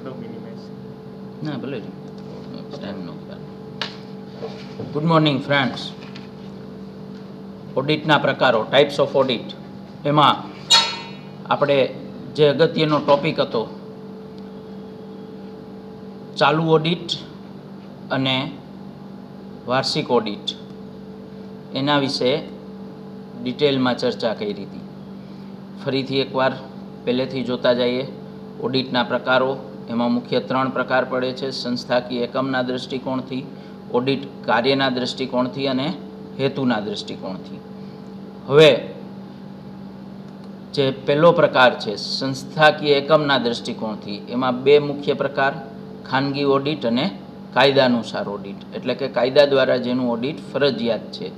દો મિનિમાઇઝ. ના ભલે ટાઈમનો. Good morning friends. ઓડિટના પ્રકારો, ટાઈપ્સ ઓફ ઓડિટ, એમાં આપણે જે અગત્યનો ટોપિક હતો ચાલુ ઓડિટ અને વાર્ષિક ઓડિટ, એના વિશે ડિટેલમાં ચર્ચા કરી હતી. ફરીથી એકવાર પહેલેથી જોતા જઈએ. ઓડિટના પ્રકારો, એમાં મુખ્ય 3 પ્રકાર પડે છે: સંસ્થાકીય એકમના દૃષ્ટિકોણથી, ઓડિટ કાર્યના દૃષ્ટિકોણથી અને હેતુના દૃષ્ટિકોણથી. હવે જે પહેલો પ્રકાર છે સંસ્થાકીય એકમના દૃષ્ટિકોણથી, એમાં 2 મુખ્ય પ્રકાર: ખાનગી ઓડિટ અને કાયદાનુસાર ઓડિટ, એટલે કે કાયદા દ્વારા જેનું ઓડિટ ફરજિયાત છે.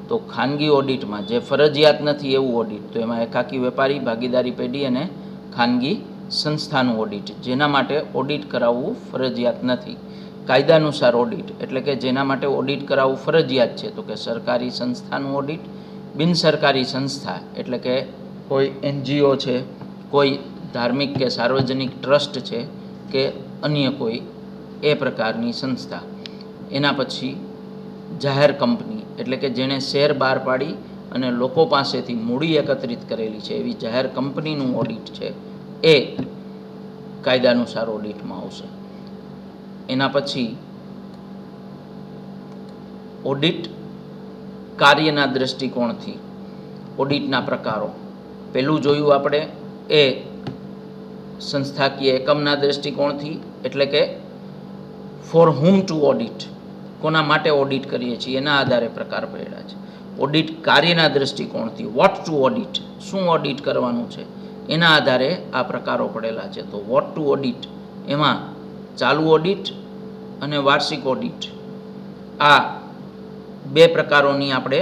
તો ખાનગી ઓડિટમાં જે ફરજિયાત નથી એવું ઓડિટ, તો એમાં એકાકી વેપારી, ભાગીદારી પેઢી અને ખાનગી સંસ્થાનું ઓડિટ, જેના માટે ઓડિટ કરાવવું ફરજિયાત નથી. કાયદાનુસાર ઓડિટ એટલે કે જેના માટે ઓડિટ કરાવવું ફરજિયાત છે, તો કે સરકારી સંસ્થાનું ઓડિટ, બિનસરકારી સંસ્થા એટલે કે કોઈ NGO છે, કોઈ ધાર્મિક કે સાર્વજનિક ટ્રસ્ટ છે કે અન્ય કોઈ એ પ્રકારની સંસ્થા. એના પછી જાહેર કંપની એટલે કે જેણે શેર બહાર પાડી અને લોકો પાસેથી મૂડી એકત્રિત કરેલી છે એવી જાહેર કંપનીનું ઓડિટ છે, એ કાયદાનુસાર ઓડિટમાં આવશે. એના પછી ઓડિટ કાર્યના દૃષ્ટિકોણથી ઓડિટના પ્રકારો. પહેલું જોયું આપણે એ સંસ્થાકીય એકમના દૃષ્ટિકોણથી, એટલે કે ફોર હુમ ટુ ઓડિટ, કોના માટે ઓડિટ કરીએ છીએ એના આધારે પ્રકાર પડ્યા છે. ઓડિટ કાર્યના દૃષ્ટિકોણથી, વોટ ટુ ઓડિટ, શું ઓડિટ કરવાનું છે એના આધારે આ પ્રકારો પડેલા છે. તો વોટ ટુ ઓડિટ, એમાં ચાલુ ઓડિટ અને વાર્ષિક ઓડિટ, આ 2 પ્રકારોની આપણે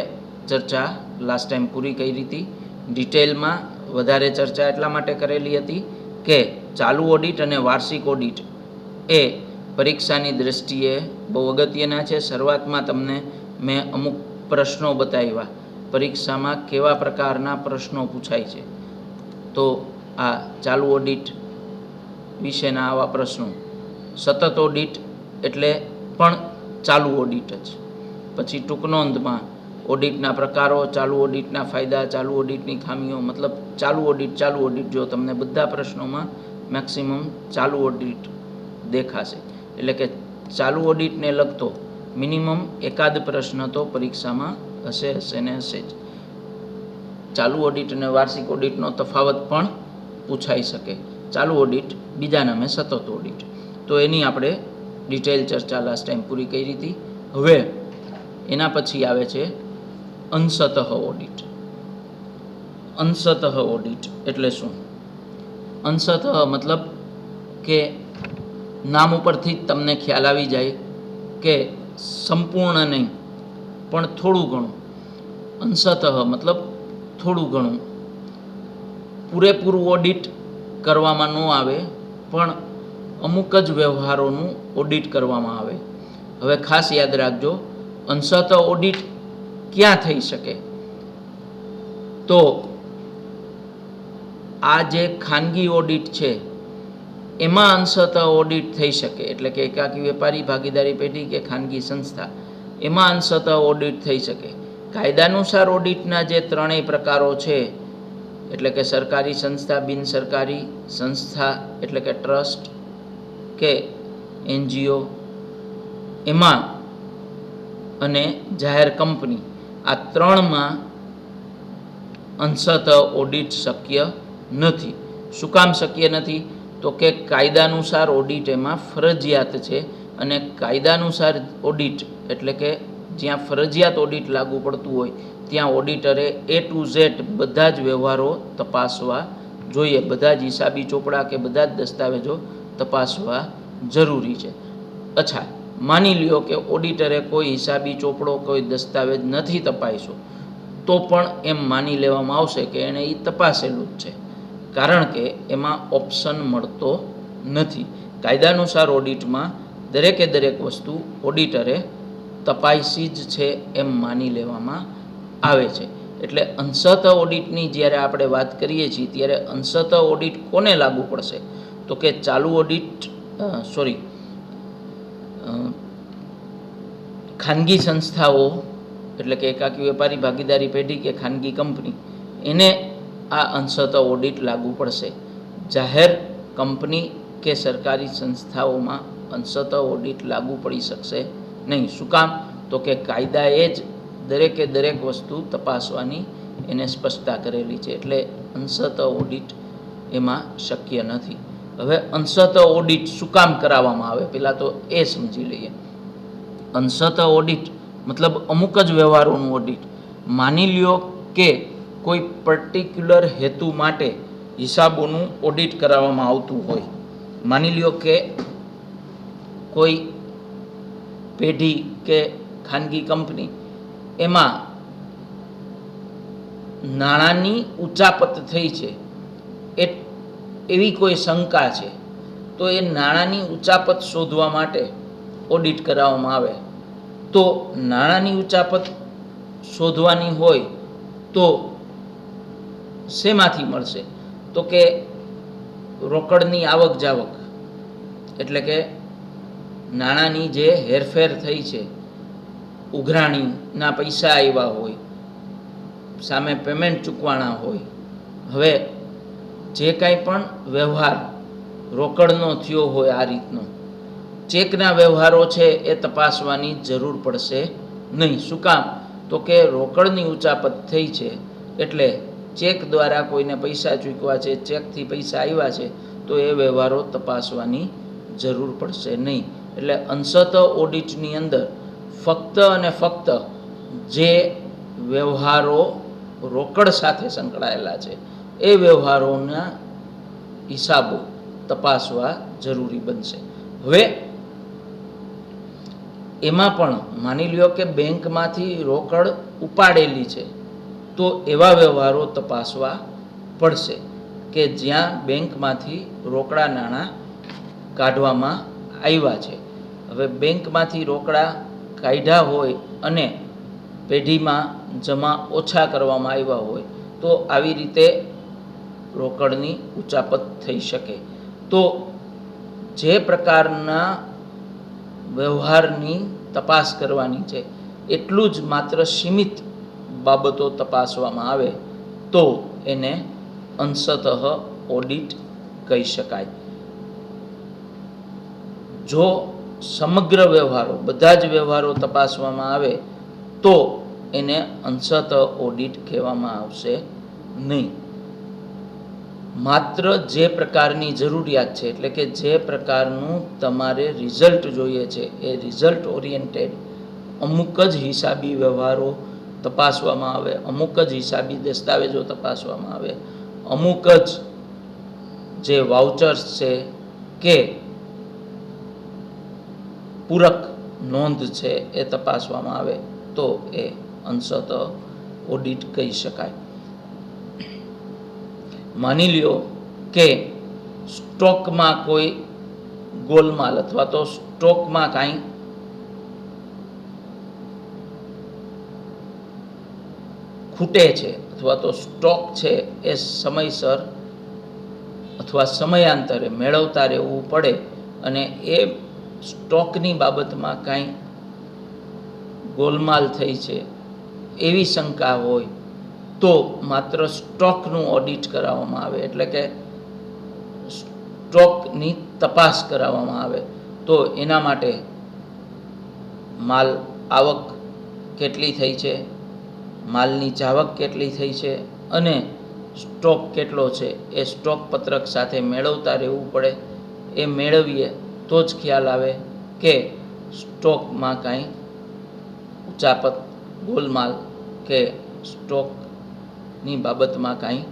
ચર્ચા લાસ્ટ ટાઈમ પૂરી કરી હતી. ડિટેલમાં વધારે ચર્ચા એટલા માટે કરેલી હતી કે ચાલુ ઓડિટ અને વાર્ષિક ઓડિટ એ પરીક્ષાની દૃષ્ટિએ બહુ અગત્યના છે. શરૂઆતમાં તમને મેં અમુક પ્રશ્નો બતાવ્યા, પરીક્ષામાં કેવા પ્રકારના પ્રશ્નો પૂછાય છે. તો આ ચાલુ ઓડિટ વિશેના આવા પ્રશ્નો. સતત ઓડિટ એટલે પણ ચાલુ ઓડિટ જ. પછી ટૂંકનોંધમાં ઓડિટના પ્રકારો, ચાલુ ઓડિટના ફાયદા, ચાલુ ઓડિટની ખામીઓ, મતલબ ચાલુ ઓડિટ જો તમને બધા પ્રશ્નોમાં મેક્સિમમ ચાલુ ઓડિટ દેખાશે. એટલે કે ચાલુ ઓડિટને લગતો મિનિમમ એકાદ પ્રશ્ન તો પરીક્ષામાં હશે ને હશે જ. ચાલુ ઓડિટ અને વાર્ષિક ઓડિટનો તફાવત પણ પૂછાઈ શકે. ચાલુ ઓડિટ, બીજા નામે સતત ઓડિટ. તો એની આપણે ડિટેલ ચર્ચા લાસ્ટ ટાઈમ પૂરી કરી હતી. હવે એના પછી આવે છે અંશતઃ ઓડિટ. અંશતઃ ઓડિટ એટલે શું? અંશતઃ મતલબ કે નામ ઉપરથી જ તમને ખ્યાલ આવી જાય કે સંપૂર્ણ નહીં પણ થોડું ઘણું. અંશતઃ મતલબ થોડું ઘણું. પૂરેપૂરું ઓડિટ કરવામાં ન આવે પણ અમુક જ વ્યવહારોનું ઓડિટ કરવામાં આવે. હવે ખાસ યાદ રાખજો, અંશતઃ ઓડિટ ક્યાં થઈ શકે? તો આ જે ખાનગી ઓડિટ છે એમાં અંશતઃ ઓડિટ થઈ શકે, એટલે કે એકાકી વેપારી, ભાગીદારી પેઢી કે ખાનગી સંસ્થા, એમાં અંશતઃ ઓડિટ થઈ શકે. કાયદાનુસાર ઓડિટના જે 3 પ્રકારો છે, એટલે કે સરકારી સંસ્થા, બિનસરકારી સંસ્થા એટલે કે ટ્રસ્ટ કે NGO એમાં, અને જાહેર કંપની, આ 3માં અંશતઃ ઓડિટ શક્ય નથી. શું કામ શક્ય નથી? તો કે કાયદાનુસાર ઓડિટ એમાં ફરજિયાત છે, અને કાયદાનુસાર ઓડિટ એટલે કે જ્યાં ફરજિયાત ઓડિટ લાગુ પડતું હોય ત્યાં ઓડિટરે A to Z બધા જ વ્યવહારો તપાસવા જોઈએ. બધા જ હિસાબી ચોપડા કે બધા જ દસ્તાવેજો તપાસવા જરૂરી છે. અચ્છા, માની લ્યો કે ઓડિટરે કોઈ હિસાબી ચોપડો, કોઈ દસ્તાવેજ નથી તપાસ્યો, તો પણ એમ માની લેવામાં આવશે કે એણે એ તપાસેલું જ છે, કારણ કે એમાં ઓપ્શન મળતો નથી. કાયદાનુસાર ઓડિટમાં દરેકે દરેક વસ્તુ ઓડિટરે તપાસી જ છે એમ માની લેવામાં આવે છે. એટલે અંશતઃ ઓડિટની જ્યારે આપણે વાત કરીએ છીએ ત્યારે અંશતઃ ઓડિટ કોને લાગુ પડશે? તો કે ચાલુ ઓડિટ ખાનગી સંસ્થાઓ એટલે કે એકાકી વેપારી ભાગીદારી પેઢી કે ખાનગી કંપની એને આ અંશતઃ ઓડિટ લાગુ પડશે. જાહેર કંપની કે સરકારી સંસ્થાઓમાં અંશતઃ ઓડિટ લાગુ પડી શકશે નહીં. શું કામ? તો કે કાયદાએ જ દરેક વસ્તુ તપાસવાની એને સ્પષ્ટતા કરેલી છે, એટલે અંશતઃ ઓડિટ એમાં શક્ય નથી. હવે અંશતઃ ઓડિટ શું કામ કરાવવામાં આવે પહેલાં તો એ સમજી લઈએ. અંશતઃ ઓડિટ મતલબ અમુક જ વ્યવહારોનું ઓડિટ. માની લ્યો કે કોઈ પર્ટિક્યુલર હેતુ માટે હિસાબોનું ઓડિટ કરાવવામાં આવતું હોય. માની લ્યો કે કોઈ પેઢી કે ખાનગી કંપની એમાં નાણાંની ઉચાપત થઈ છે એવી કોઈ શંકા છે, તો એ નાણાંની ઉચાપત શોધવા માટે ઓડિટ કરાવવામાં આવે. તો નાણાંની ઉચાપત શોધવાની હોય તો શેમાંથી મળશે? તો કે રોકડની આવક જાવક એટલે કે નાણાંની જે હેરફેર થઈ છે, ઉઘરાણીના પૈસા આવ્યા હોય, સામે પેમેન્ટ ચૂકવાના હોય. હવે જે કાંઈ પણ વ્યવહાર રોકડનો થયો હોય આ રીતનો, ચેકના વ્યવહારો છે એ તપાસવાની જરૂર પડશે નહીં. શું કામ? તો કે રોકડની ઉચાપત થઈ છે એટલે ચેક દ્વારા કોઈને પૈસા ચૂકવા છે, ચેકથી પૈસા આવ્યા છે, તો એ વ્યવહારો તપાસવાની જરૂર પડશે નહીં. એટલે અંશતઃ ઓડિટની અંદર ફક્ત અને ફક્ત જે વ્યવહારો રોકડ સાથે સંકળાયેલા છે એ વ્યવહારોના હિસાબો તપાસવા જરૂરી બનશે. હવે એમાં પણ માની લ્યો કે બેંકમાંથી રોકડ ઉપાડેલી છે, તો એવા વ્યવહારો તપાસવા પડશે કે જ્યાં બેંકમાંથી રોકડા નાણાં કાઢવામાં આવ્યા છે. હવે બેંકમાંથી રોકડા કાઢ્યા હોય અને પેઢીમાં જમા ઓછા કરવામાં આવ્યા હોય તો આવી રીતે રોકડની ઉચાપત થઈ શકે. તો જે પ્રકારના વ્યવહારની તપાસ કરવાની છે એટલું જ માત્ર સીમિત બાબતો તપાસવામાં આવે તો એને અંશતઃ ઓડિટ કહી શકાય. જો સમગ્ર વ્યવહારો બધા જ વ્યવહારો તપાસવામાં આવે તો એને અંશતઃ ઓડિટ કહેવામાં આવશે નહીં. માત્ર જે પ્રકારની જરૂરિયાત છે એટલે કે જે પ્રકારનું તમારે રિઝલ્ટ જોઈએ છે એ રિઝલ્ટ ઓરિએન્ટેડ અમુક જ હિસાબી વ્યવહારો તપાસવામાં આવે, અમુક જ હિસાબી દસ્તાવેજો તપાસવામાં આવે, અમુક જ જે વાઉચર્સ છે કે પૂરક નોંધ છે એ તપાસવામાં આવે તો એ અંશતઃ ઓડિટ કહી શકાય. માની લ્યો કે સ્ટોકમાં કોઈ ગોલમાલ અથવા તો સ્ટોકમાં કાંઈ ખૂટે છે અથવા તો સ્ટોક છે એ સમયસર અથવા સમયાંતરે મેળવતા રહેવું પડે અને એ સ્ટોકની બાબતમાં કાંઈ ગોલમાલ થઈ છે એવી શંકા હોય તો માત્ર સ્ટોકનું ઓડિટ કરાવવામાં આવે, એટલે કે સ્ટોકની તપાસ કરાવવામાં આવે. તો એના માટે માલ આવક કેટલી થઈ છે, માલની જાવક કેટલી થઈ છે અને સ્ટોક કેટલો છે એ સ્ટોક પત્રક સાથે મેળવતા રહેવું પડે. એ મેળવીએ તો જ ખ્યાલ આવે કે સ્ટોકમાં કાંઈ ઉચાપત, ગોલમાલ કે સ્ટોકની બાબતમાં કાંઈ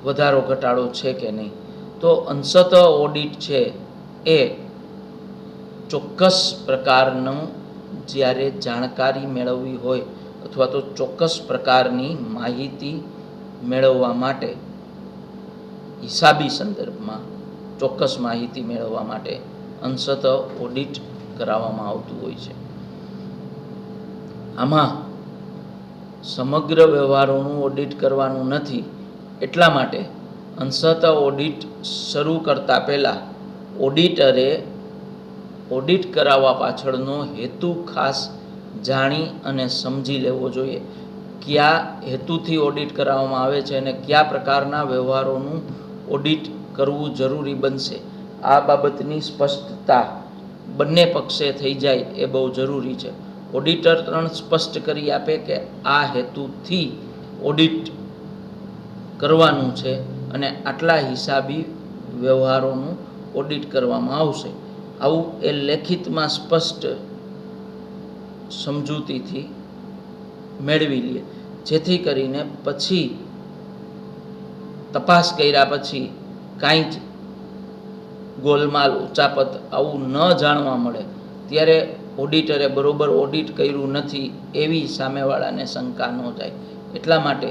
વધારો ઘટાડો છે કે નહીં. તો અંશતઃ ઓડિટ છે એ ચોક્કસ પ્રકારનું જ્યારે જાણકારી મેળવવી હોય અથવા તો ચોક્કસ પ્રકારની માહિતી મેળવવા માટે હિસાબી સંદર્ભમાં ચોક્કસ માહિતી મેળવવા માટે અંશતઃ ઓડિટ કરાવવામાં આવતું હોય છે. આમાં સમગ્ર વ્યવહારોનું ઓડિટ કરવાનું નથી, એટલા માટે અંશતઃ ઓડિટ શરૂ કરતા પહેલાં ઓડિટરે ઓડિટ કરાવવા પાછળનો હેતુ ખાસ જાણી અને સમજી લેવો જોઈએ. કયા હેતુથી ઓડિટ કરાવવામાં આવે છે અને કયા પ્રકારના વ્યવહારોનું ઓડિટ કરવું જરૂરી બનશે, આ બાબતની સ્પષ્ટતા બંને પક્ષે થઈ જાય એ બહુ જરૂરી છે. ઓડિટર સ્પષ્ટ કરી આપે કે આ હેતુથી ઓડિટ કરવાનું છે અને આટલા હિસાબી વ્યવહારોનું ઓડિટ કરવામાં આવશે, આવું એ લેખિતમાં સ્પષ્ટ સમજૂતીથી મેળવી લે, જેથી કરીને પછી તપાસ કર્યા પછી કાંઈ જ ગોલમાલ ઉચાપત આવું ન જાણવા મળે ત્યારે ઓડિટરે બરોબર ઓડિટ કર્યું નથી એવી સામેવાળાને શંકા ન જાય. એટલા માટે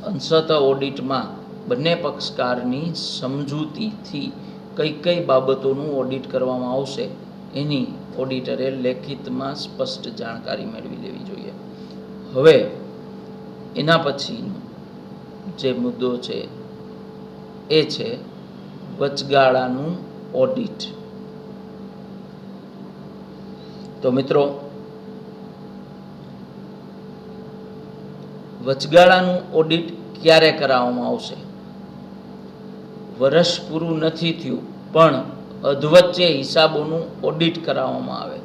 અંશતઃ ઓડિટમાં બંને પક્ષકારની સમજૂતીથી કઈ કઈ બાબતોનું ઓડિટ કરવામાં આવશે એની ઓડિટરે લેખિતમાં સ્પષ્ટ જાણકારી મેળવી લેવી જોઈએ. હવે એના પછીનો જે મુદ્દો છે એ છે વચગાળાનું ઓડિટ. તો મિત્રો, વચગાળાનું ઓડિટ ક્યારે કરાવવામાં આવશે? વર્ષ પૂરું નથી થયું પણ અધવચ્ચે હિસાબોનું ઓડિટ કરાવવામાં આવે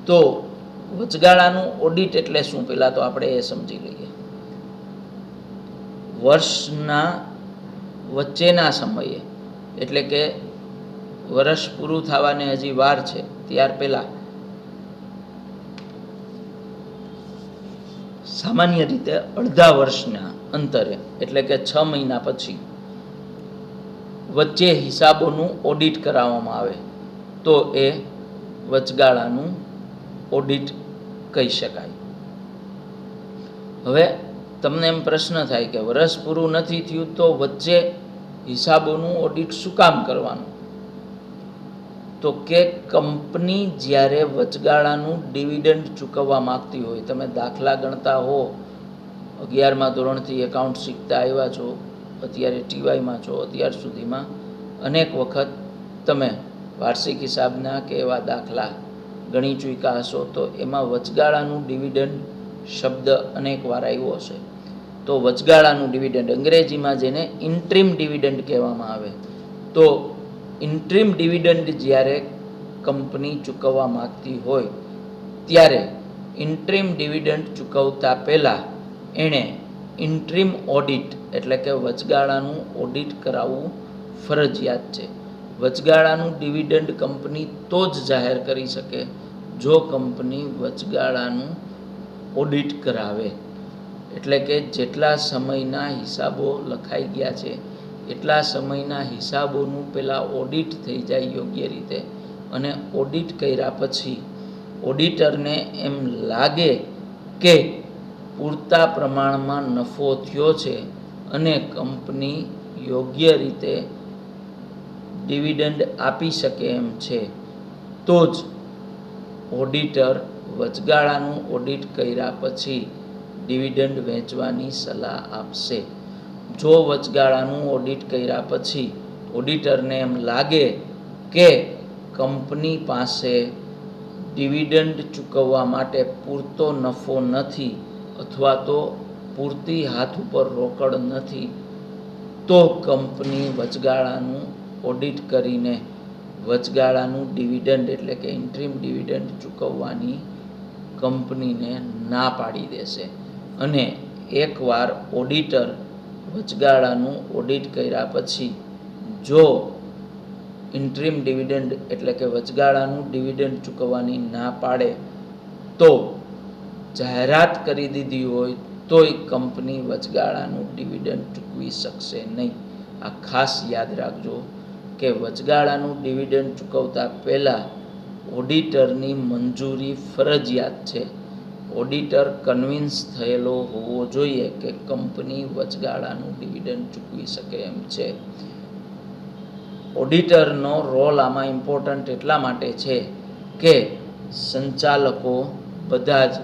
તો વચગાળાનું ઓડિટ એટલે શું, પહેલાં તો આપણે એ સમજી લઈએ. વર્ષના વચ્ચેના સમયે, એટલે કે વર્ષ પૂરું થવાને હજી વાર છે ત્યાર પહેલાં સામાન્ય રીતે અડધા વર્ષના અંતરે, એટલે કે 6 મહિના પછી વચ્ચે હિસાબોનું ઓડિટ કરાવવામાં આવે તો એ વચગાળાનું ઓડિટ કહી શકાય. હવે તમને એમ પ્રશ્ન થાય કે વર્ષ પૂરું નથી થયું તો વચ્ચે હિસાબોનું ઓડિટ શું કામ કરવાનું? તો કે કંપની જ્યારે વચગાળાનું ડિવિડન્ડ ચૂકવવા માગતી હોય, તમે દાખલા ગણતા હો, 11મા ધોરણથી એકાઉન્ટ શીખતા આવ્યા છો, અત્યારે ટીવાયમાં છો, અત્યાર સુધીમાં અનેક વખત તમે વાર્ષિક હિસાબના કે એવા દાખલા ગણી ચૂક્યા હશો, તો એમાં વચગાળાનું ડિવિડન્ડ શબ્દ અનેક વાર આવ્યો હશે. તો વચગાળાનું ડિવિડન્ડ, અંગ્રેજીમાં જેને ઇન્ટ્રીમ ડિવિડન્ડ કહેવામાં આવે, તો ઇન્ટ્રીમ ડિવિડન્ડ જ્યારે કંપની ચૂકવવા માગતી હોય ત્યારે ઇન્ટ્રીમ ડિવિડન્ડ ચૂકવતા પહેલાં એણે ઇન્ટ્રીમ ઓડિટ એટલે કે વચગાળાનું ઓડિટ કરાવવું ફરજિયાત છે. વચગાળાનું ડિવિડન્ડ કંપની તો જ જાહેર કરી શકે જો કંપની વચગાળાનું ઓડિટ કરાવે, એટલે કે જેટલા સમયના હિસાબો લખાઈ ગયા છે એટલા સમયના હિસાબોનું પહેલાં ઓડિટ થઈ જાય યોગ્ય રીતે, અને ઓડિટ કર્યા પછી ઓડિટરને એમ લાગે કે પૂરતા પ્રમાણમાં નફો થયો છે અને કંપની યોગ્ય રીતે ડિવિડન્ડ આપી શકે એમ છે તો જ ઓડિટર વચગાળાનું ઓડિટ કર્યા પછી ડિવિડન્ડ વહેંચવાની સલાહ આપશે. જો વચગાળાનું ઓડિટ કર્યા પછી ઓડિટરને એમ લાગે કે કંપની પાસે ડિવિડન્ડ ચૂકવવા માટે પૂરતો નફો નથી અથવા તો પૂરતી હાથ ઉપર રોકડ નથી, તો કંપની વચગાળાનું ઓડિટ કરીને વચગાળાનું ડિવિડન્ડ એટલે કે ઇન્ટ્રીમ ડિવિડન્ડ ચૂકવવાની કંપનીને ના પાડી દેશે. અને એકવાર ઓડિટર વચગાળાનું ઓડિટ કર્યા પછી જો ઇન્ટ્રીમ ડિવિડન્ડ એટલે કે વચગાળાનું ડિવિડન્ડ ચૂકવવાની ના પાડે તો જાહેરાત કરી દીધી હોય તોય કંપની વચગાળાનું ડિવિડન્ડ ચૂકવી શકશે નહીં. આ ખાસ યાદ રાખજો કે વચગાળાનું ડિવિડન્ડ ચૂકવતા પહેલાં ઓડિટરની મંજૂરી ફરજિયાત છે. ઓડિટર કન્વિન્સ થયેલો હોવો જોઈએ કે કંપની વચગાળાનું ડિવિડન્ડ ચૂકવી શકે એમ છે. ઓડિટરનો રોલ આમાં ઇમ્પોર્ટન્ટ એટલા માટે છે કે સંચાલકો બધા જ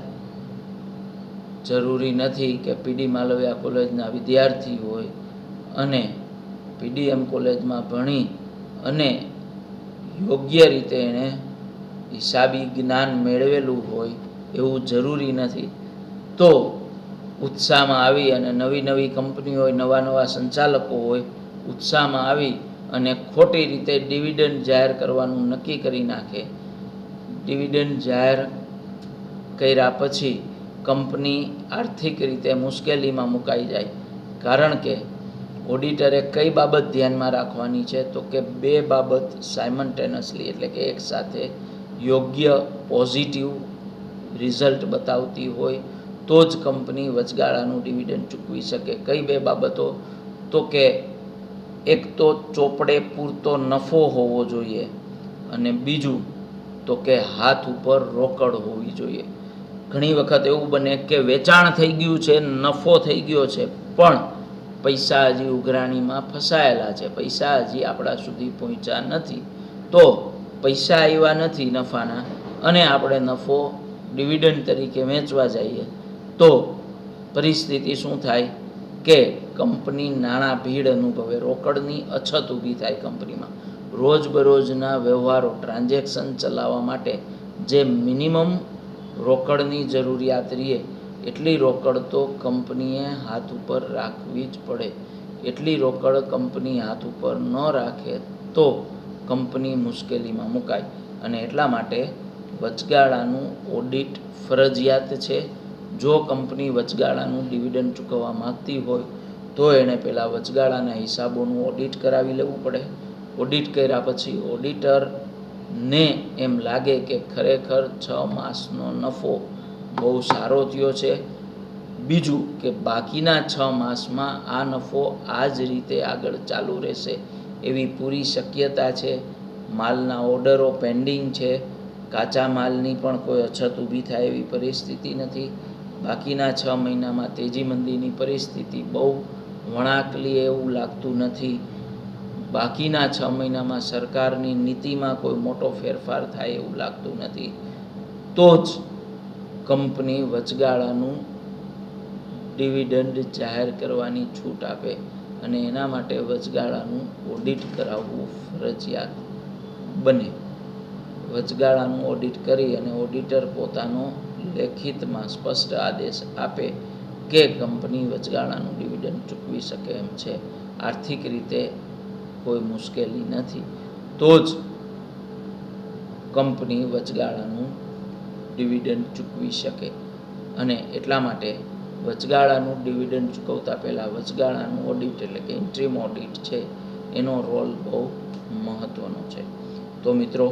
જરૂરી નથી કે પીડી માલવિયા કોલેજના વિદ્યાર્થી હોય અને પીડીએમ કોલેજમાં ભણી અને યોગ્ય રીતે એણે હિસાબી જ્ઞાન મેળવેલું હોય એવું જરૂરી નથી. તો ઉત્સાહમાં આવી અને નવી નવી કંપનીઓ હોય, નવા નવા સંચાલકો હોય, ઉત્સાહમાં આવી અને ખોટી રીતે ડિવિડન્ડ જાહેર કરવાનું નક્કી કરી નાખે. ડિવિડન્ડ જાહેર કર્યા પછી કંપની આર્થિક રીતે મુશ્કેલીમાં મુકાઈ જાય. કારણ કે ઓડિટરે કઈ બાબત ધ્યાનમાં રાખવાની છે? તો કે બે બાબત સાયમલ્ટેનિયસલી, એટલે કે એક સાથે યોગ્ય પોઝિટિવ રિઝલ્ટ બતાવતી હોય તો જ કંપની વચગાળાનું ડિવિડન્ડ ચૂકવી શકે. કઈ બે બાબતો? તો કે એક તો ચોપડે પૂરતો નફો હોવો જોઈએ અને બીજું તો કે હાથ ઉપર રોકડ હોવી જોઈએ. ઘણી વખત એવું બને કે વેચાણ થઈ ગયું છે, નફો થઈ ગયો છે, પણ પૈસા હજી ઉઘરાણીમાં ફસાયેલા છે, પૈસા હજી આપણા સુધી પહોંચ્યા નથી. તો પૈસા આવ્યા નથી નફાના અને આપણે નફો ડિવિડન્ડ તરીકે વેચવા જઈએ તો પરિસ્થિતિ શું થાય કે કંપની નાણાં ભીડ અનુભવે, રોકડની અછત ઊભી થાય કંપનીમાં. રોજબરોજના વ્યવહારો, ટ્રાન્ઝેક્શન ચલાવવા માટે જે મિનિમમ રોકડની જરૂરિયાત રહે એટલી રોકડ તો કંપનીએ હાથ ઉપર રાખવી જ પડે. એટલી રોકડ કંપની હાથ ઉપર ન રાખે તો કંપની મુશ્કેલીમાં મુકાય. અને એટલા માટે વચગાળાનું ઓડિટ ફરજિયાત છે. જો કંપની વચગાળાનું ડિવિડન્ડ ચૂકવવા માગતી હોય તો એણે પહેલાં વચગાળાના હિસાબોનું ઓડિટ કરાવી લેવું પડે. ઓડિટ કર્યા પછી ઓડિટરને એમ લાગે કે ખરેખર 6 માસનો નફો બહુ સારો થયો છે, બીજું કે બાકીના 6 માસમાં આ નફો આ જ રીતે આગળ ચાલુ રહેશે એવી પૂરી શક્યતા છે, માલના ઓર્ડરો પેન્ડિંગ છે, કાચા માલની પણ કોઈ અછત ઊભી થાય એવી પરિસ્થિતિ નથી, બાકીના 6 મહિનામાં તેજી મંદીની પરિસ્થિતિ બહુ વણાકલી એવું લાગતું નથી, બાકીના 6 મહિનામાં સરકારની નીતિમાં કોઈ મોટો ફેરફાર થાય એવું લાગતું નથી, તો જ કંપની વચગાળાનું ડિવિડન્ડ જાહેર કરવાની છૂટ આપે. અને એના માટે વચગાળાનું ઓડિટ કરાવવું ફરજિયાત બને. વચગાળાનું ઓડિટ કરી અને ઓડિટર પોતાનો લેખિતમાં સ્પષ્ટ આદેશ આપે કે કંપની વચગાળાનું ડિવિડન્ડ ચૂકવી શકે એમ છે, આર્થિક રીતે કોઈ મુશ્કેલી નથી, તો જ કંપની વચગાળાનું ડિવિડન્ડ ચૂકવી શકે. અને એટલા માટે વચગાળાનું ડિવિડન્ડ ચૂકવતા પહેલાં વચગાળાનું ઓડિટ એટલે કે ઇન્ટ્રીમ ઓડિટ છે એનો રોલ બહુ મહત્ત્વનો છે. તો મિત્રો,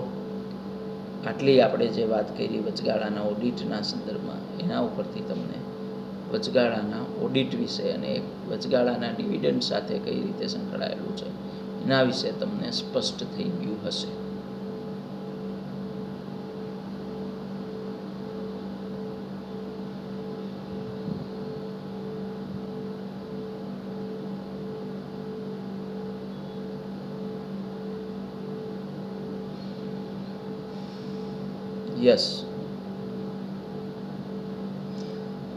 આટલી આપણે જે વાત કરી વચગાળાના ઓડિટના સંદર્ભમાં, એના ઉપરથી તમને વચગાળાના ઓડિટ વિશે અને એક વચગાળાના ડિવિડન્ડ સાથે કઈ રીતે સંકળાયેલું છે એના વિશે તમને સ્પષ્ટ થઈ ગયું હશે. યસ.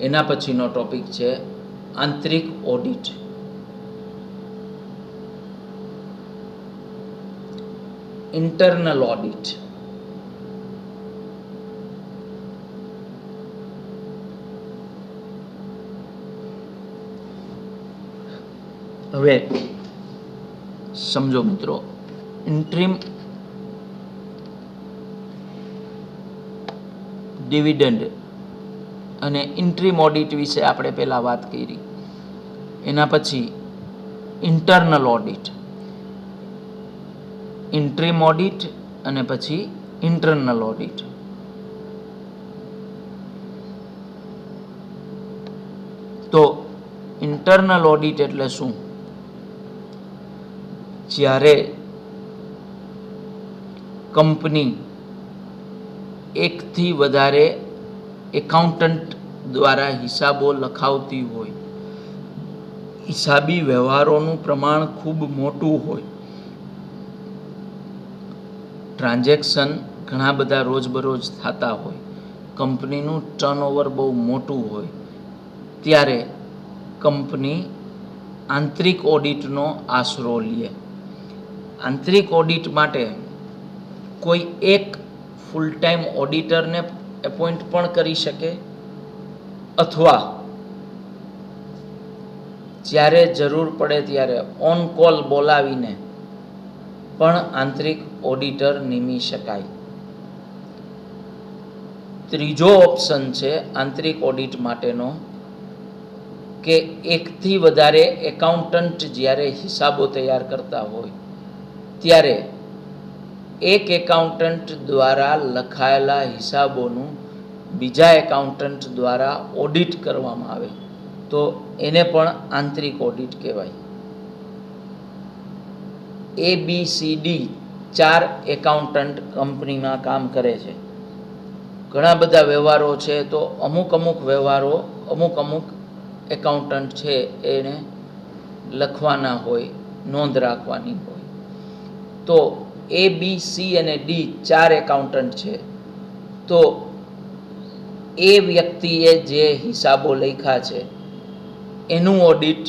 એના પછીનો ટોપિક છે આંતરિક ઓડિટ. Internal audit. હવે સમજો મિત્રો, ઇન્ટ્રીમ ડિવિડન્ડ અને ઇન્ટ્રીમ ઓડિટ વિશે આપણે પહેલાં વાત કરી. એના પછી ઇન્ટરનલ ઓડિટ, ઇન્ટ્રીમ ઓડિટ અને પછી ઇન્ટરનલ ઓડિટ. તો ઇન્ટરનલ ઓડિટ એટલે શું? જ્યારે કંપની એકથી વધારે એકાઉન્ટન્ટ દ્વારા હિસાબો લખાવતી હોય, હિસાબી વ્યવહારોનું પ્રમાણ ખૂબ મોટું હોય, ટ્રાન્ઝેક્શન ઘણા બધા રોજબરોજ થતા હોય, કંપનીનું ટર્નઓવર બહુ મોટું હોય, ત્યારે કંપની આંતરિક ઓડિટનો આશરો લે. આંતરિક ઓડિટ માટે કોઈ એક ફૂલ ટાઈમ ઓડિટરને એપોઇન્ટ પણ કરી શકે, અથવા જ્યારે જરૂર પડે ત્યારે ઓન કોલ બોલાવીને પણ આંતરિક ઓડિટર નિમી શકાય. ત્રીજો ઓપ્શન છે આંતરિક ઓડિટ માટેનો કે એકથી વધારે એકાઉન્ટન્ટ જ્યારે હિસાબો તૈયાર કરતા હોય ત્યારે એક એકાઉન્ટન્ટ દ્વારા લખાયેલા હિસાબોનું બીજા એકાઉન્ટન્ટ દ્વારા ઓડિટ કરવામાં આવે તો એને પણ આંતરિક ઓડિટ કહેવાય. ABCD 4 એકાઉન્ટન્ટ કંપનીમાં કામ કરે છે. ઘણા બધા વ્યવહારો છે, તો અમુક વ્યવહારો અમુક એકાઉન્ટન્ટ છે એને લખવાના હોય, નોંધ રાખવાની હોય. તો A, B, C અને D 4 એકાઉન્ટન્ટ છે, તો એ વ્યક્તિએ જે હિસાબો લખ્યા છે એનું ઓડિટ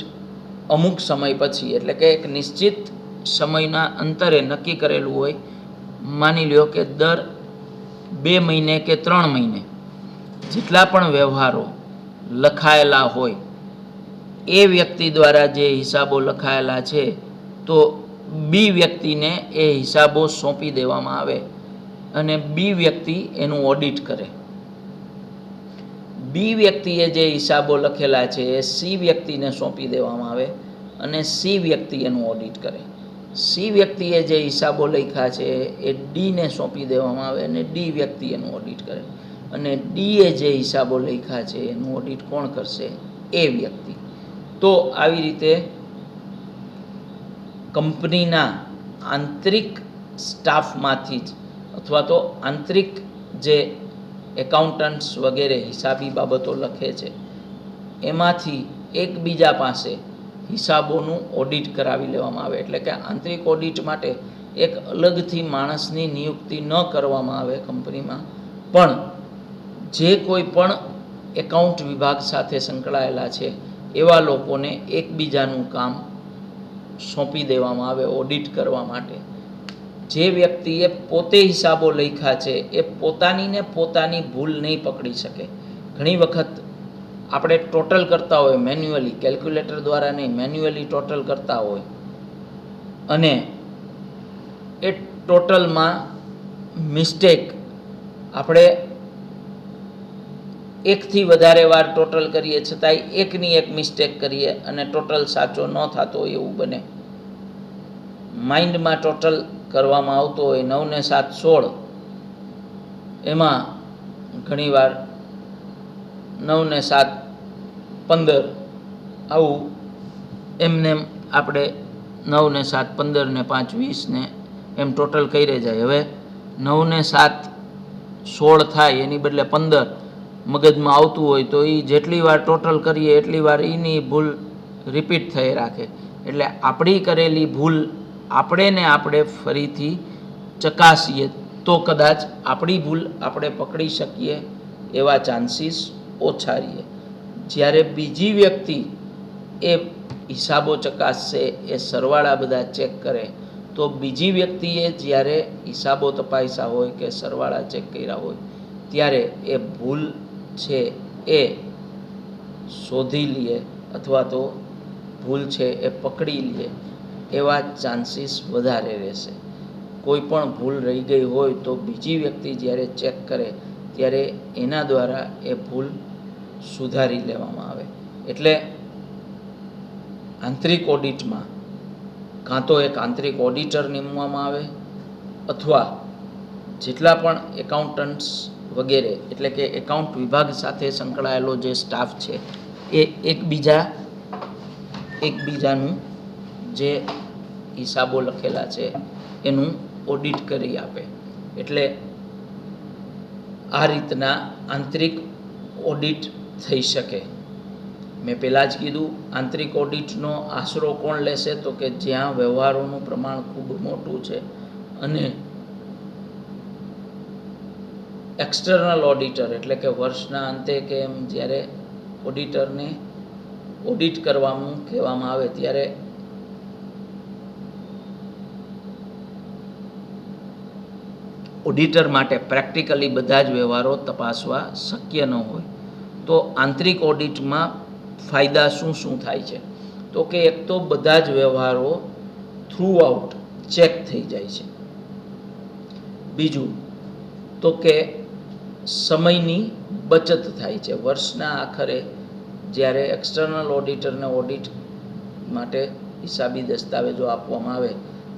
અમુક સમય પછી, એટલે કે એક નિશ્ચિત સમયના અંતરે નક્કી કરેલું હોય. માની લ્યો કે દર 2 મહિને કે 3 મહિને જેટલા પણ વ્યવહારો લખાયેલા હોય એ વ્યક્તિ દ્વારા જે હિસાબો લખાયેલા છે તો બી વ્યક્તિને એ હિસાબો સોંપી દેવામાં આવે અને બી વ્યક્તિ એનું ઓડિટ કરે. બી વ્યક્તિએ જે હિસાબો લખેલા છે એ સી વ્યક્તિને સોંપી દેવામાં આવે અને સી વ્યક્તિ એનું ઓડિટ કરે. સી વ્યક્તિએ જે હિસાબો લખ્યા છે એ ડીને સોંપી દેવામાં આવે અને ડી વ્યક્તિ એનું ઓડિટ કરે અને ડીએ જે હિસાબો લખ્યા છે એનું ઓડિટ કોણ કરશે? એ વ્યક્તિ. તો આવી રીતે કંપનીના આંતરિક સ્ટાફમાંથી જ અથવા તો આંતરિક જે એકાઉન્ટન્ટ્સ વગેરે હિસાબી બાબતો લખે છે એમાંથી એકબીજા પાસે હિસાબોનું ઓડિટ કરાવી લેવામાં આવે. એટલે કે આંતરિક ઓડિટ માટે એક અલગથી માણસની નિયુક્તિ ન કરવામાં આવે કંપનીમાં, પણ જે કોઈ પણ એકાઉન્ટ વિભાગ સાથે સંકળાયેલા છે એવા લોકોને એકબીજાનું કામ સોંપી દેવામાં આવે ઓડિટ કરવા માટે. જે વ્યક્તિએ પોતે હિસાબો લખ્યા છે એ પોતાની ભૂલ નહીં પકડી શકે. ઘણી વખત આપણે ટોટલ કરતા હોય મેન્યુઅલી, કેલ્ક્યુલેટર દ્વારા નહીં, મેન્યુઅલી ટોટલ કરતા હોય અને એ ટોટલમાં મિસ્ટેક આપણે એકથી વધારે વાર ટોટલ કરીએ છતાંય એકની એક મિસ્ટેક કરીએ અને ટોટલ સાચો ન થતો હોય એવું બને. માઇન્ડમાં ટોટલ કરવામાં આવતો હોય 9 ને 7 16, એમાં ઘણીવાર 9 ને 7 15 આવું એમને આપણે 9 ને 7 15 ને 5 20 ને એમ ટોટલ કરી જાય. હવે 9 ને 7 16 થાય એની બદલે 15 મગજમાં આવતું હોય તો એ જેટલી વાર ટોટલ કરીએ એટલી વાર એની ભૂલ રિપીટ થઈ રાખે. એટલે આપણી કરેલી ભૂલ આપણે ફરીથી ચકાસીએ તો કદાચ આપણી ભૂલ આપણે પકડી શકીએ એવા ચાન્સીસ ઓછા રહીએ. જ્યારે બીજી વ્યક્તિ એ હિસાબો ચકાસશે, એ સરવાળા બધા ચેક કરે, તો બીજી વ્યક્તિએ જ્યારે હિસાબો તપાસ્યા હોય કે સરવાળા ચેક કર્યા હોય ત્યારે એ ભૂલ છે એ શોધી લે અથવા તો ભૂલ છે એ પકડી લે એવા ચાન્સીસ વધારે રહેશે. કોઈ પણ ભૂલ રહી ગઈ હોય તો બીજી વ્યક્તિ જ્યારે ચેક કરે ત્યારે એના દ્વારા એ ભૂલ સુધારી લેવામાં આવે. એટલે આંતરિક ઓડિટમાં કાં તો એક આંતરિક ઓડિટર નીમવામાં આવે અથવા જેટલા પણ એકાઉન્ટન્ટ્સ વગેરે એટલે કે એકાઉન્ટ વિભાગ સાથે સંકળાયેલો જે સ્ટાફ છે એ એકબીજાનું જે હિસાબો લખેલા છે એનું ઓડિટ કરી આપે. એટલે આ રીતના આંતરિક ઓડિટ થઈ શકે. મેં પહેલાં જ કીધું આંતરિક ઓડિટનો આશરો કોણ લેશે? તો કે જ્યાં વ્યવહારોનું પ્રમાણ ખૂબ મોટું છે અને એક્સટર્નલ ઓડિટર એટલે કે વર્ષના અંતે કે એમ જ્યારે ઓડિટરને ઓડિટ કરવાનું કહેવામાં આવે ત્યારે ઓડિટર માટે પ્રેક્ટિકલી બધા જ વ્યવહારો તપાસવા શક્ય ન હોય. તો આંતરિક ઓડિટમાં ફાયદા શું શું થાય છે? તો કે એક તો બધા જ વ્યવહારો થ્રુ આઉટ ચેક થઈ જાય છે. બીજું તો કે સમયની બચત થાય છે. વર્ષના આખરે જ્યારે એક્સટર્નલ ઓડિટરને ઓડિટ માટે હિસાબી દસ્તાવેજો આપવામાં આવે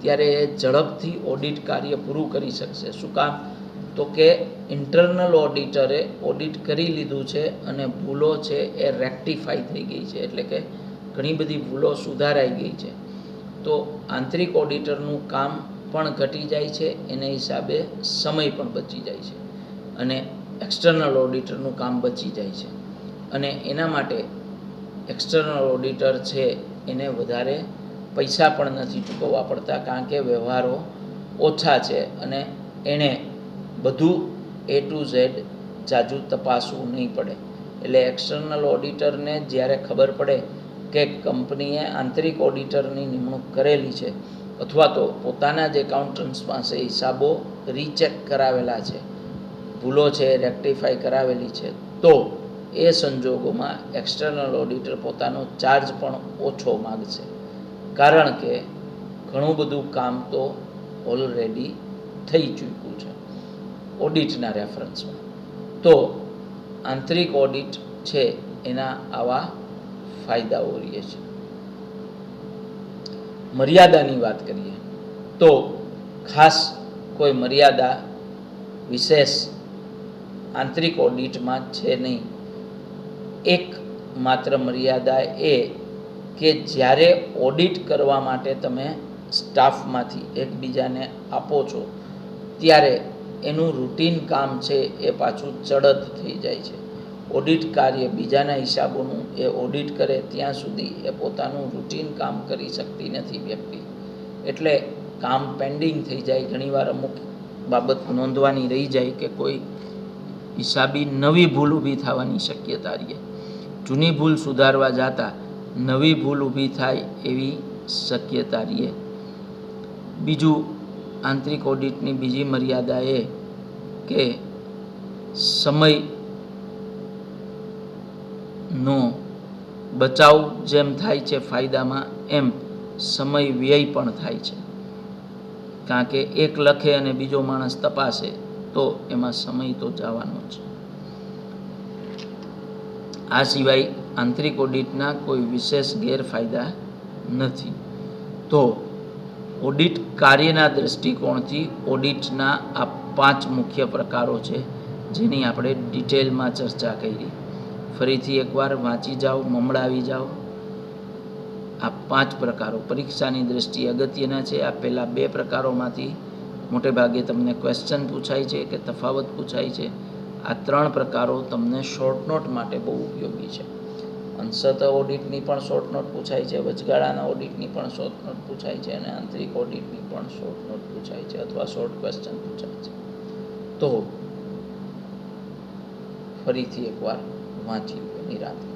ત્યારે એ ઝડપથી ઓડિટ કાર્ય પૂરું કરી શકશે. શું કામ? તો કે ઇન્ટરનલ ઓડિટરે ઓડિટ કરી લીધું છે અને ભૂલો છે એ રેક્ટિફાઈ થઈ ગઈ છે, એટલે કે ઘણી બધી ભૂલો સુધારાઈ ગઈ છે. તો આંતરિક ઓડિટરનું કામ પણ ઘટી જાય છે, એને હિસાબે સમય પણ બચી જાય છે અને એક્સટર્નલ ઓડિટરનું કામ બચી જાય છે. અને એના માટે એક્સટર્નલ ઓડિટર છે એને વધારે પૈસા પણ નથી ચૂકવવા પડતા, કારણ કે વ્યવહારો ઓછા છે અને એણે બધું A to Z જાજુ તપાસવું નહીં પડે. એટલે એક્સટર્નલ ઓડિટરને જ્યારે ખબર પડે કે કંપનીએ આંતરિક ઓડિટરની નિમણૂક કરેલી છે અથવા તો પોતાના જ એકાઉન્ટન્ટ્સ પાસે હિસાબો રીચેક કરાવેલા છે, ભૂલો છે રેક્ટિફાઈ કરાવેલી છે, તો એ સંજોગોમાં એક્સટર્નલ ઓડિટર પોતાનો ચાર્જ પણ ઓછો માગશે, કારણ કે ઘણું બધું કામ તો ઓલરેડી થઈ ચૂક્યું છે ઓડિટના રેફરન્સમાં. તો આંતરિક ઓડિટ છે એના આવા ફાયદાઓ રહે છે. મર્યાદાની વાત કરીએ તો ખાસ કોઈ મર્યાદા વિશેષ આંતરિક ઓડિટમાં છે નહીં. એક માત્ર મર્યાદા એ કે જ્યારે ઓડિટ કરવા માટે તમે સ્ટાફમાંથી એકબીજાને આપો છો ત્યારે એનું રૂટીન કામ છે એ પાછું ચડત થઈ જાય છે. ઓડિટ કાર્ય બીજાના હિસાબોનું એ ઓડિટ કરે ત્યાં સુધી એ પોતાનું રૂટીન કામ કરી શકતી નથી વ્યક્તિ. એટલે કામ પેન્ડિંગ થઈ જાય. ઘણીવાર અમુક બાબત નોંધવાની રહી જાય કે કોઈ હિસાબી નવી ભૂલ ઊભી થવાની શક્યતા રહે. જૂની ભૂલ સુધારવા જતા નવી ભૂલ ઊભી થાય એવી શક્યતા રહે. બીજું, આંતરિક ઓડિટની બીજી મર્યાદા એ કે સમયનો બચાવ જેમ થાય છે ફાયદામાં, એમ સમય વ્યય પણ થાય છે. કારણ કે એક લખે અને બીજો માણસ તપાસે તો એમાં સમય તો જવાનો જ. આ સિવાય આંતરિક ઓડિટના કોઈ વિશેષ ગેરફાયદા નથી. તો ઓડિટ કાર્યના દૃષ્ટિકોણથી ઓડિટના આ 5 મુખ્ય પ્રકારો છે જેની આપણે ડિટેલમાં ચર્ચા કરી. ફરીથી એકવાર વાંચી જાઓ, મમડાવી જાઓ. આ 5 પ્રકારો પરીક્ષાની દૃષ્ટિએ અગત્યના છે. આ પહેલાં 2 પ્રકારોમાંથી મોટે ભાગે તમને ક્વેશ્ચન પૂછાય છે કે તફાવત પૂછાય છે. આ 3 પ્રકારો તમને શોર્ટ નોટ માટે બહુ ઉપયોગી છે. અંશત ઓડિટની પણ શોર્ટ નોટ પૂછાય છે, વચગાળાના ઓડિટની પણ શોર્ટ નોટ પૂછાય છે અને આંતરિક ઓડિટની પણ શોર્ટ નોટ પૂછાય છે અથવા શોર્ટ ક્વેશ્ચન પૂછાય છે. તો ફરીથી એકવાર વાંચી લો નિરાંતે.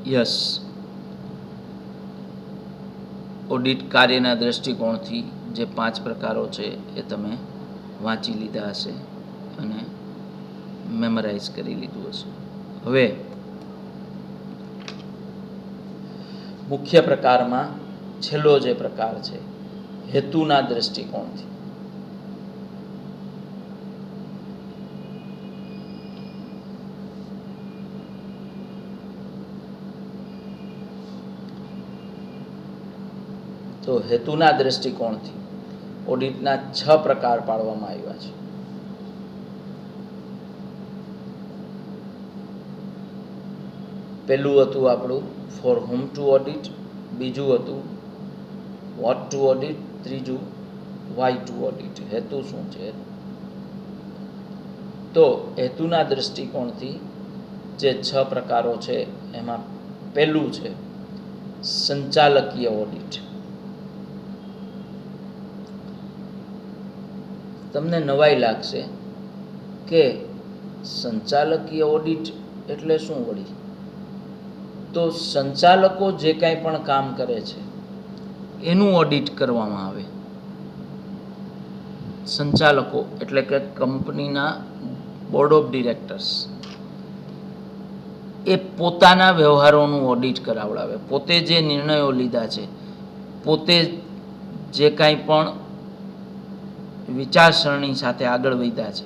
યસ, ઓડિટ કાર્યના દૃષ્ટિકોણથી જે 5 પ્રકારો છે એ તમે વાંચી લીધા હશે અને મેમરાઇઝ કરી લીધું હશે. હવે મુખ્ય પ્રકારમાં છેલ્લો જે પ્રકાર છે હેતુના દૃષ્ટિકોણથી. તો હેતુના દૃષ્ટિકોણથી ઓડિટના 6 પ્રકાર પાડવામાં આવ્યા છે. પહેલું હતું આપણું ફોર whom ટુ ઓડિટ, બીજું હતું વોટ ટુ ઓડિટ, ત્રીજું વાય ટુ ઓડિટ, હેતુ શું છે. તો હેતુના દૃષ્ટિકોણથી જે 6 પ્રકારો છે એમાં પહેલું છે સંચાલકીય ઓડિટ. તમને નવાઈ લાગશે કે સંચાલકીય ઓડિટ એટલે શું વળી? તો સંચાલકો જે કાંઈ પણ કામ કરે છે એનું ઓડિટ કરવામાં આવે. સંચાલકો એટલે કે કંપનીના બોર્ડ ઓફ ડિરેક્ટર્સ એ પોતાના વ્યવહારોનું ઓડિટ કરાવડાવે. પોતે જે નિર્ણયો લીધા છે, પોતે જે કાંઈ પણ વિચારસરણી સાથે આગળ વધ્યા છે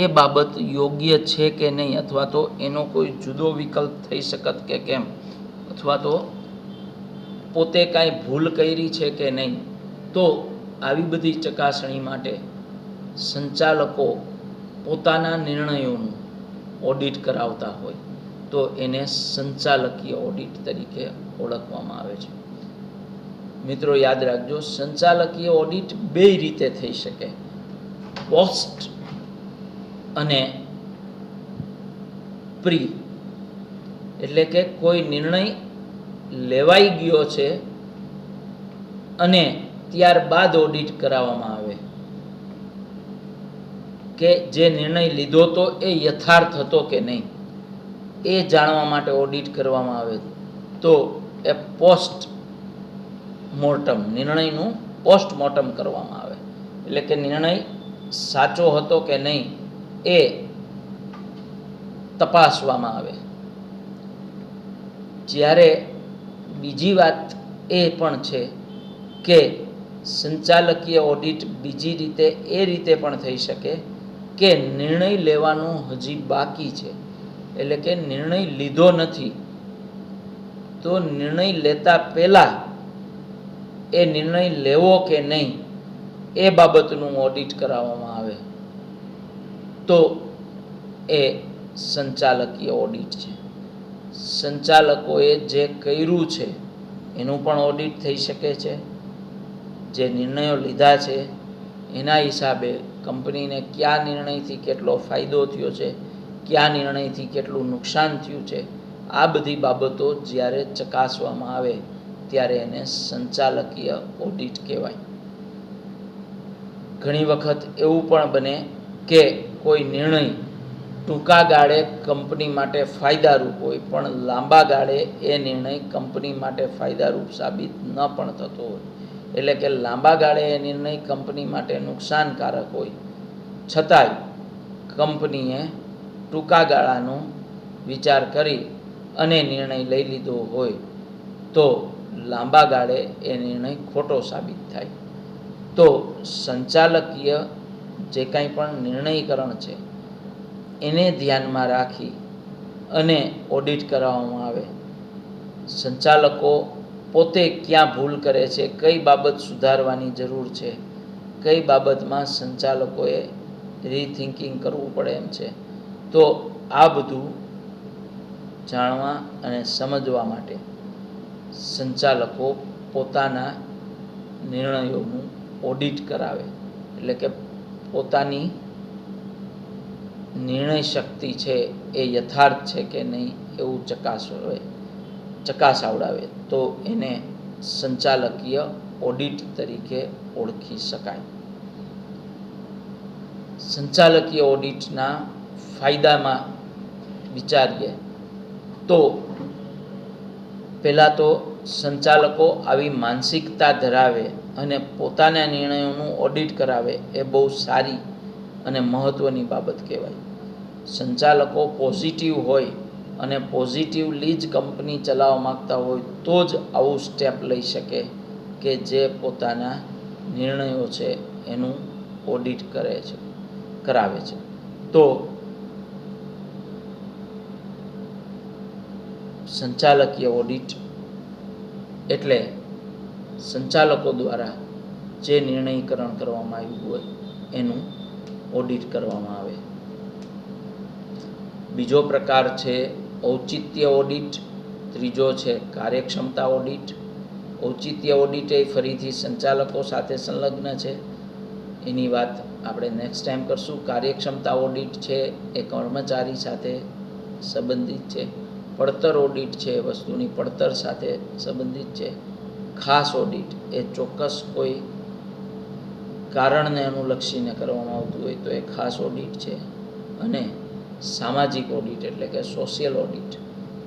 એ બાબત યોગ્ય છે કે નહીં, અથવા તો એનો કોઈ જુદો વિકલ્પ થઈ શકત કે કેમ, અથવા તો પોતે કાંઈ ભૂલ કરી છે કે નહીં. તો આવી બધી ચકાસણી માટે સંચાલકો પોતાના નિર્ણયોનું ઓડિટ કરાવતા હોય તો એને સંચાલકીય ઓડિટ તરીકે ઓળખવામાં આવે છે. મિત્રો યાદ રાખજો, સંચાલકીય ઓડિટ બે રીતે થઈ શકે, પોસ્ટ અને પ્રી. એટલે કે કોઈ નિર્ણય લેવાઈ ગયો છે અને ત્યારબાદ ઓડિટ કરાવવામાં આવે, કે જે નિર્ણય લીધો તો એ યથાર્થ હતો કે નહીં એ જાણવા માટે ઓડિટ કરવામાં આવે તો એ પોસ્ટ મોર્ટમ, નિર્ણયનું પોસ્ટમોર્ટમ કરવામાં આવે. એટલે કે નિર્ણય સાચો હતો કે નહીં એ તપાસવામાં આવે. જ્યારે બીજી વાત એ પણ છે કે સંચાલકીય ઓડિટ બીજી રીતે એ રીતે પણ થઈ શકે કે નિર્ણય લેવાનું હજી બાકી છે, એટલે કે નિર્ણય લીધો નથી, તો નિર્ણય લેતા પહેલાં એ નિર્ણય લેવો કે નહીં એ બાબતનું ઓડિટ કરાવવામાં આવે તો એ સંચાલકીય ઓડિટ છે. સંચાલકોએ જે કર્યું છે એનું પણ ઓડિટ થઈ શકે છે. જે નિર્ણયો લીધા છે એના હિસાબે કંપનીને કયા નિર્ણયથી કેટલો ફાયદો થયો છે, કયા નિર્ણયથી કેટલું નુકસાન થયું છે, આ બધી બાબતો જ્યારે ચકાસવામાં આવે ત્યારે એને સંચાલકીય ઓડિટ કહેવાય. ઘણી વખત એવું પણ બને કે કોઈ નિર્ણય ટૂંકા ગાળે કંપની માટે ફાયદારૂપ હોય પણ લાંબા ગાળે એ નિર્ણય કંપની માટે ફાયદારૂપ સાબિત ન પણ થતો હોય. એટલે કે લાંબા ગાળે એ નિર્ણય કંપની માટે નુકસાનકારક હોય છતાંય કંપનીએ ટૂંકા ગાળાનો વિચાર કરી અને નિર્ણય લઈ લીધો હોય તો લાંબા ગાળે એ નિર્ણય ખોટો સાબિત થાય. તો સંચાલકીય જે કાંઈ પણ નિર્ણયકરણ છે એને ધ્યાનમાં રાખી અને ઓડિટ કરાવવામાં આવે. સંચાલકો પોતે ક્યાં ભૂલ કરે છે, કઈ બાબત સુધારવાની જરૂર છે, કઈ બાબતમાં સંચાલકોએ રીથિંકિંગ કરવું પડે એમ છે, તો આ બધું જાણવા અને સમજવા માટે સંચાલકો પોતાના નિર્ણયોનું ઓડિટ કરાવે. એટલે કે પોતાની નિર્ણય શક્તિ છે એ યથાર્થ છે કે નહીં એવું ચકાસાવડાવે તો એને સંચાલકીય ઓડિટ તરીકે ઓળખી શકાય. સંચાલકીય ઓડિટના ફાયદામાં વિચારીએ તો પહેલાં તો સંચાલકો આવી માનસિકતા ધરાવે અને પોતાના નિર્ણયોનું ઓડિટ કરાવે એ બહુ સારી અને મહત્ત્વની બાબત કહેવાય. સંચાલકો પોઝિટિવ હોય અને પોઝિટિવલી જ કંપની ચલાવવા માગતા હોય તો જ આવું સ્ટેપ લઈ શકે કે જે પોતાના નિર્ણયો છે એનું ઓડિટ કરાવે છે. તો સંચાલકીય ઓડિટ એટલે સંચાલકો દ્વારા જે નિર્ણયકરણ કરવામાં આવ્યું હોય એનું ઓડિટ કરવામાં આવે. બીજો પ્રકાર છે ઔચિત્ય ઓડિટ. ત્રીજો છે કાર્યક્ષમતા ઓડિટ. ઔચિત્ય ઓડિટ એ ફરીથી સંચાલકો સાથે સંલગ્ન છે, એની વાત આપણે નેક્સ્ટ ટાઈમ કરશું. કાર્યક્ષમતા ઓડિટ છે એ કર્મચારી સાથે સંબંધિત છે. પડતર ઓડિટ છે વસ્તુની પડતર સાથે સંબંધિત છે. ખાસ ઓડિટ એ ચોક્કસ કોઈ કારણને અનુલક્ષીને કરવામાં આવતું હોય તો એ ખાસ ઓડિટ છે. અને સામાજિક ઓડિટ એટલે કે સોશિયલ ઓડિટ,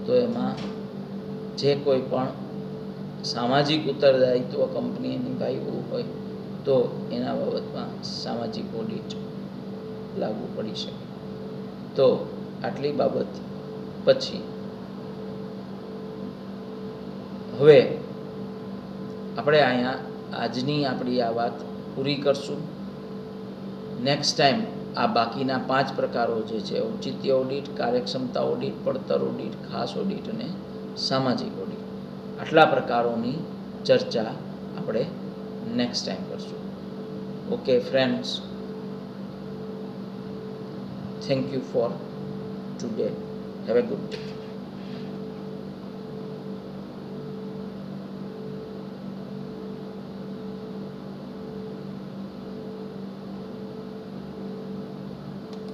તો એમાં જે કોઈ પણ સામાજિક ઉત્તરદાયિત્વ કંપનીએ નિભાવ્યું હોય તો એના બાબતમાં સામાજિક ઓડિટ લાગુ પડી શકે. તો આટલી બાબત પછી હવે આપણે અહીંયા આજની આપણી આ વાત પૂરી કરશું. નેક્સ્ટ ટાઈમ આ બાકીના 5 પ્રકારો જે છે ઔચિત્ય ઓડિટ, કાર્યક્ષમતા ઓડિટ, પડતર ઓડિટ, ખાસ ઓડિટ અને સામાજિક ઓડિટ, આટલા પ્રકારોની ચર્ચા આપણે નેક્સ્ટ ટાઈમ કરશું. Okay friends, thank you for today. Have a good day.